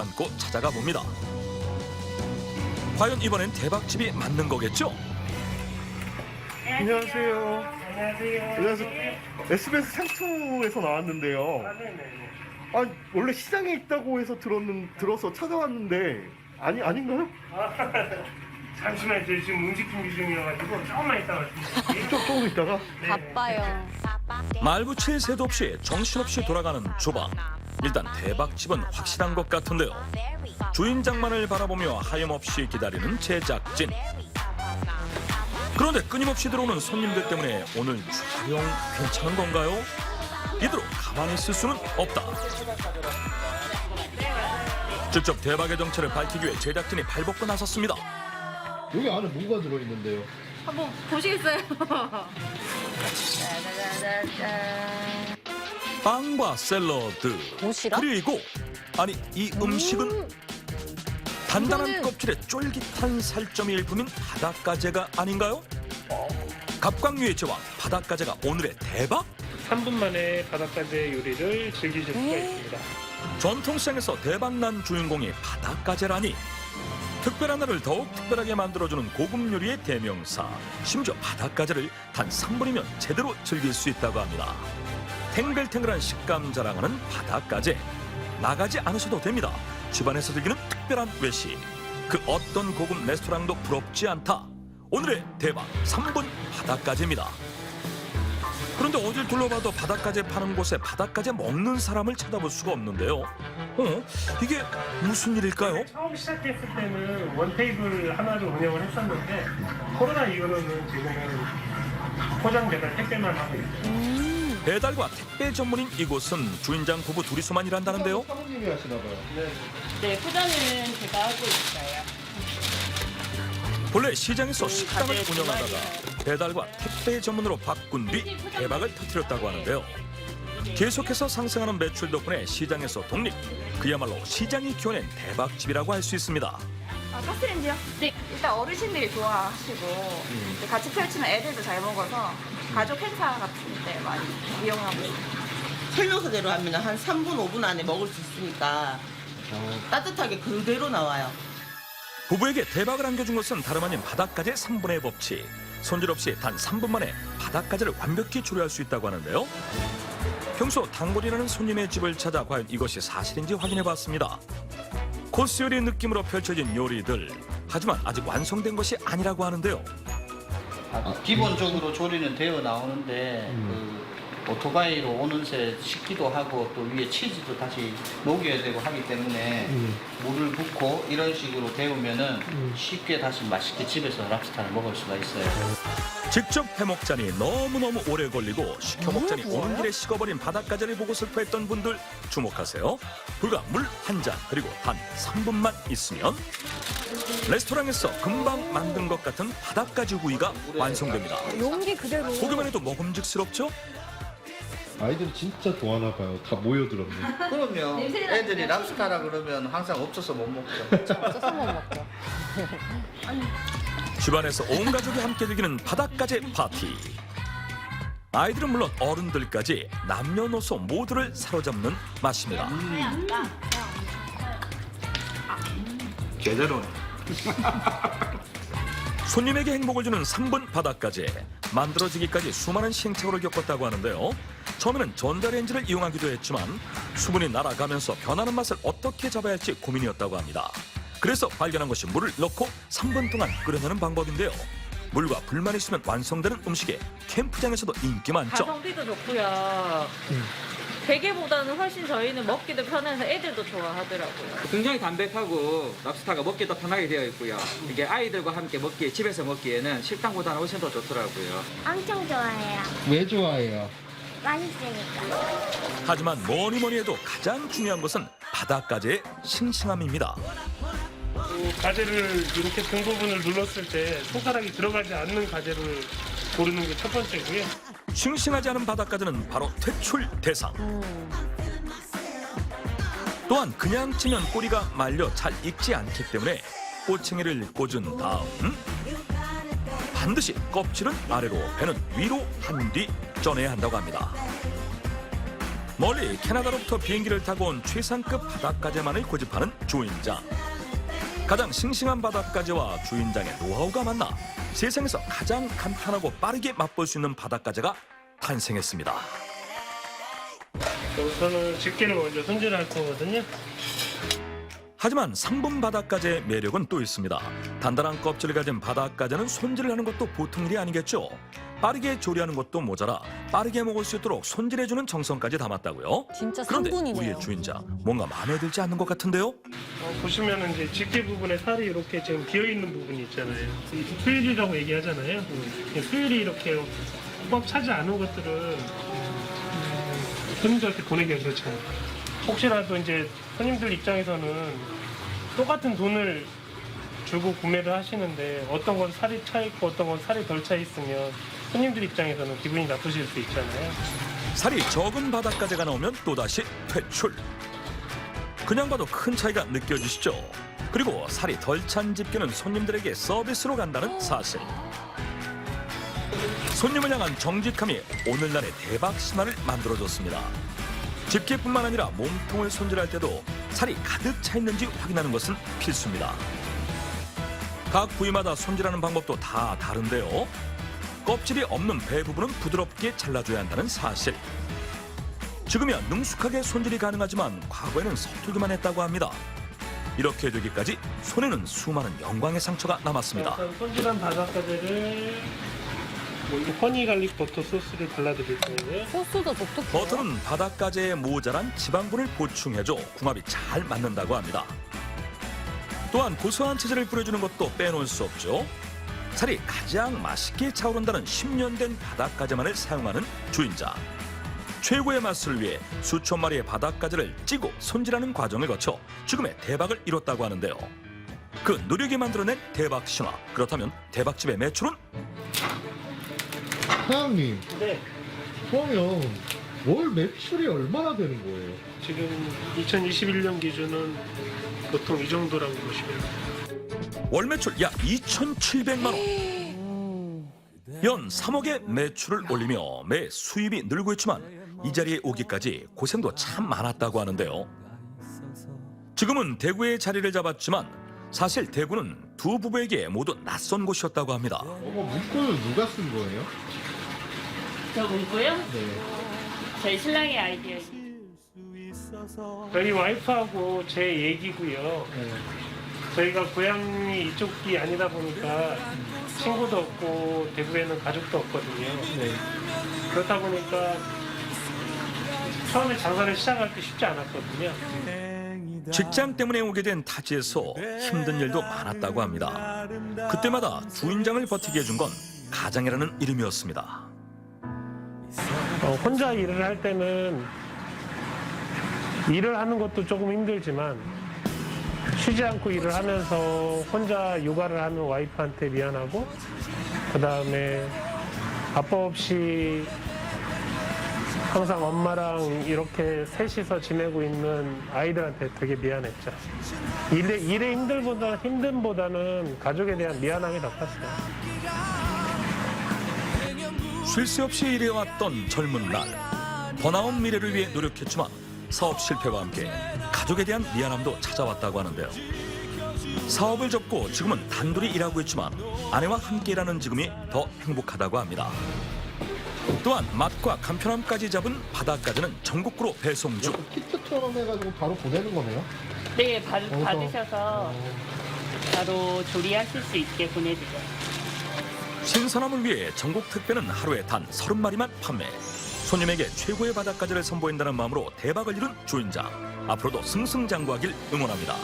안고 찾아가 봅니다. 과연 이번엔 대박집이 맞는 거겠죠? 안녕하세요. 안녕하세요. 안녕하세요. SBS 상투에서 나왔는데요. 네네. 아, 원래 시장에 있다고 해서 들어서 찾아왔는데 아닌가요? 잠시만, 저 지금 음식 준비 중이어가지고 조금만 이따 말씀드릴게요. 조금 있다가 바빠요. 말붙일 새도 없이 정신없이 돌아가는 주방. 일단 대박집은 확실한 것 같은데요. 주인장만을 바라보며 하염없이 기다리는 제작진. 그런데 끊임없이 들어오는 손님들 때문에 오늘 촬영 괜찮은 건가요? 이대로 가만히 있을 수는 없다. 직접 대박의 정체를 밝히기 위해 제작진이 발벗고 나섰습니다. 여기 안에 뭐가 들어있는데요? 한번 보시겠어요? 빵과 샐러드 도시락? 그리고 아니 이 음식은 단단한 이거는- 껍질에 쫄깃한 살점이 일품인 바닷가재가 아닌가요? 갑각류의 제왕 바닷가재가 오늘의 대박? 3분 만에 바닷가재 요리를 즐기실 수가 있습니다. 전통시장에서 대박난 주인공이 바닷가재라니 특별한 날을 더욱 특별하게 만들어주는 고급 요리의 대명사. 심지어 바닷가재를 단 3분이면 제대로 즐길 수 있다고 합니다. 탱글탱글한 식감 자랑하는 바닷가재. 나가지 않으셔도 됩니다. 집안에서 즐기는 특별한 외식. 그 어떤 고급 레스토랑도 부럽지 않다. 오늘의 대박 3분 바닷가재입니다. 그런데 어딜 둘러봐도 바닷가재 파는 곳에 바닷가재 먹는 사람을 찾아볼 수가 없는데요. 이게 무슨 일일까요? 처음 시작했을 때는 원테이블 하나를 운영을 했었는데 코로나 이후로는 지금은 포장 배달 택배만 하고 있어요. 배달과 택배 전문인 이곳은 주인장 부부 둘이서만 일한다는데요. 사모님이 하시나 봐요. 네, 포장은 제가 하고 있어요. 본래 시장에서 식당을 가게 운영하다가 주말이에요. 배달과 택배 전문으로 바꾼 뒤 대박을 터뜨렸다고 하는데요. 계속해서 상승하는 매출 덕분에 시장에서 독립, 그야말로 시장이 키워낸 대박집이라고 할 수 있습니다. 가스레인지요? 네. 일단 어르신들이 좋아하시고 이제 같이 펼치면 애들도 잘 먹어서 가족 행사 같은 데 많이 이용하고 있어요. 설명서대로 하면 한 3분, 5분 안에 먹을 수 있으니까 따뜻하게 그대로 나와요. 부부에게 대박을 안겨준 것은 다름 아닌 바닷가재 3분의 법칙. 손질 없이 단 3분 만에 바닷가재를 완벽히 조리할 수 있다고 하는데요. 평소 단골이라는 손님의 집을 찾아 과연 이것이 사실인지 확인해봤습니다. 코스 요리 느낌으로 펼쳐진 요리들. 하지만 아직 완성된 것이 아니라고 하는데요. 기본적으로 조리는 되어 나오는데 그 오토바이로 오는 새 식기도 하고 또 위에 치즈도 다시 녹여야 되고 하기 때문에 물을 붓고 이런 식으로 데우면은 쉽게 다시 맛있게 집에서 랍스타를 먹을 수가 있어요. 직접 해먹자니 너무너무 오래 걸리고 시켜먹자니 오는 길에 식어버린 바닷가재를 보고 슬퍼했던 분들 주목하세요. 불과 물 한 잔 그리고 단 3분만 있으면 레스토랑에서 금방 만든 것 같은 바닷가재 구이가 완성됩니다. 용기 그대로. 보기만 해도 먹음직스럽죠? 아이들이 진짜 좋아하나 봐요. 다 모여들었네. 그러면 애들이 랍스타라 그러면 항상 없어서 못 먹죠. 없어서 못 먹죠. 집안에서 온 가족이 함께 즐기는 바닷가재 파티. 아이들은 물론 어른들까지 남녀노소 모두를 사로잡는 맛입니다. 제대로네. 손님에게 행복을 주는 3분 바닷가재. 만들어지기까지 수많은 시행착오를 겪었다고 하는데요. 처음에는 전자레인지를 이용하기도 했지만 수분이 날아가면서 변하는 맛을 어떻게 잡아야 할지 고민이었다고 합니다. 그래서 발견한 것이 물을 넣고 3분 동안 끓여내는 방법인데요. 물과 불만 있으면 완성되는 음식에 캠프장에서도 인기 많죠. 가성비도 좋고요. 대게보다는 훨씬 저희는 먹기도 편해서 애들도 좋아하더라고요. 굉장히 담백하고 랍스타가 먹기도 편하게 되어 있고요. 이게 아이들과 함께 먹기에 집에서 먹기에는 식당보다는 훨씬 더 좋더라고요. 엄청 좋아해요. 왜 좋아해요? 맛있으니까. 하지만 뭐니 해도 가장 중요한 것은 바닷가재의 싱싱함입니다. 가재를 이렇게 등 부분을 눌렀을 때 손가락이 들어가지 않는 가재를 고르는 게 첫 번째고요. 싱싱하지 않은 바닷가재는 바로 퇴출 대상. 또한 그냥 찌면 꼬리가 말려 잘 익지 않기 때문에 꼬챙이를 꽂은 다음 반드시 껍질은 아래로 배는 위로 한 뒤 쪄내야 한다고 합니다. 멀리 캐나다로부터 비행기를 타고 온 최상급 바닷가재만을 고집하는 주인장. 가장 싱싱한 바닷가재와 주인장의 노하우가 만나 세상에서 가장 간편하고 빠르게 맛볼 수 있는 바닷가재가 탄생했습니다. 우선은 집게를 먼저 손질할 거거든요. 하지만 3분 바닷가재의 매력은 또 있습니다. 단단한 껍질을 가진 바닷가재는 손질을 하는 것도 보통 일이 아니겠죠. 빠르게 조리하는 것도 모자라 빠르게 먹을 수 있도록 손질해주는 정성까지 담았다고요. 진짜 그런데 3분이네요. 우리의 주인장 뭔가 마음에 들지 않는 것 같은데요. 보시면은 이제 집게 부분에 살이 이렇게 지금 비어 있는 부분이 있잖아요. 이 수율이라고 얘기하잖아요. 수율이 이렇게 꽉 차지 않은 것들은 손님들한테 보내기가 그렇잖아요. 혹시라도 이제 손님들 입장에서는 똑같은 돈을 주고 구매를 하시는데 어떤 건 살이 차 있고 어떤 건 살이 덜 차 있으면 손님들 입장에서는 기분이 나쁘실 수 있잖아요. 살이 적은 바닷가재가 나오면 또다시 퇴출. 그냥 봐도 큰 차이가 느껴지시죠? 그리고 살이 덜 찬 집게는 손님들에게 서비스로 간다는 사실. 손님을 향한 정직함이 오늘날의 대박 신화를 만들어줬습니다. 집게뿐만 아니라 몸통을 손질할 때도 살이 가득 차 있는지 확인하는 것은 필수입니다. 각 부위마다 손질하는 방법도 다 다른데요. 껍질이 없는 배 부분은 부드럽게 잘라줘야 한다는 사실. 지금이야 능숙하게 손질이 가능하지만 과거에는 서툴기만 했다고 합니다. 이렇게 되기까지 손에는 수많은 영광의 상처가 남았습니다. 손질한 바닷가재를 허니 갈릭 버터 소스를 발라드릴 거예요. 소스도 독특해요. 버터는 바닷가재의 모자란 지방분을 보충해줘 궁합이 잘 맞는다고 합니다. 또한 고소한 치즈를 뿌려주는 것도 빼놓을 수 없죠. 살이 가장 맛있게 차오른다는 10년 된 바닷가재만을 사용하는 주인장. 최고의 맛을 위해 수천 마리의 바닷가재를 찌고 손질하는 과정을 거쳐 지금의 대박을 이뤘다고 하는데요. 그 노력이 만들어낸 대박 신화. 그렇다면 대박집의 매출은? 사장님, 네, 그러면 월 매출이 얼마나 되는 거예요? 지금 2021년 기준은 보통 이 정도라고 보시면 돼요. 월 매출 약 2,700만 원. 연 3억의 매출을 올리며 매 수입이 늘고 있지만 이 자리에 오기까지 고생도 참 많았다고 하는데요. 지금은 대구에 자리를 잡았지만 사실 대구는 두 부부에게 모두 낯선 곳이었다고 합니다. 문구는 누가 쓴 거예요? 저 문구요? 네. 저희 신랑의 아이디어. 저희 와이프하고 제 얘기고요. 저희가 고향이 이쪽이 아니다 보니까 친구도 없고 대구에는 가족도 없거든요. 그렇다 보니까 처음에 장사를 시작할 때 쉽지 않았거든요. 직장 때문에 오게 된 타지에서 힘든 일도 많았다고 합니다. 그때마다 주인장을 버티게 해준 건 가장이라는 이름이었습니다. 혼자 일을 할 때는 일을 하는 것도 조금 힘들지만 쉬지 않고 일을 하면서 혼자 육아를 하는 와이프한테 미안하고 그 다음에 아빠 없이 항상 엄마랑 이렇게 셋이서 지내고 있는 아이들한테 되게 미안했죠. 일의 힘듦보다는 가족에 대한 미안함이 더 컸어요. 쉴 새 없이 일해왔던 젊은 날. 더 나은 미래를 위해 노력했지만 사업 실패와 함께 가족에 대한 미안함도 찾아왔다고 하는데요. 사업을 접고 지금은 단둘이 일하고 있지만 아내와 함께 일하는 지금이 더 행복하다고 합니다. 또한 맛과 간편함까지 잡은 바닷가재는 전국구로 배송 중. 키트처럼 해가지고 바로 보내는 거네요? 네, 받으셔서 바로 조리하실 수 있게 보내드려요. 신선함을 위해 전국 택배는 하루에 단 30마리만 판매. 손님에게 최고의 바닷가재를 선보인다는 마음으로 대박을 이룬 주인장. 앞으로도 승승장구하길 응원합니다.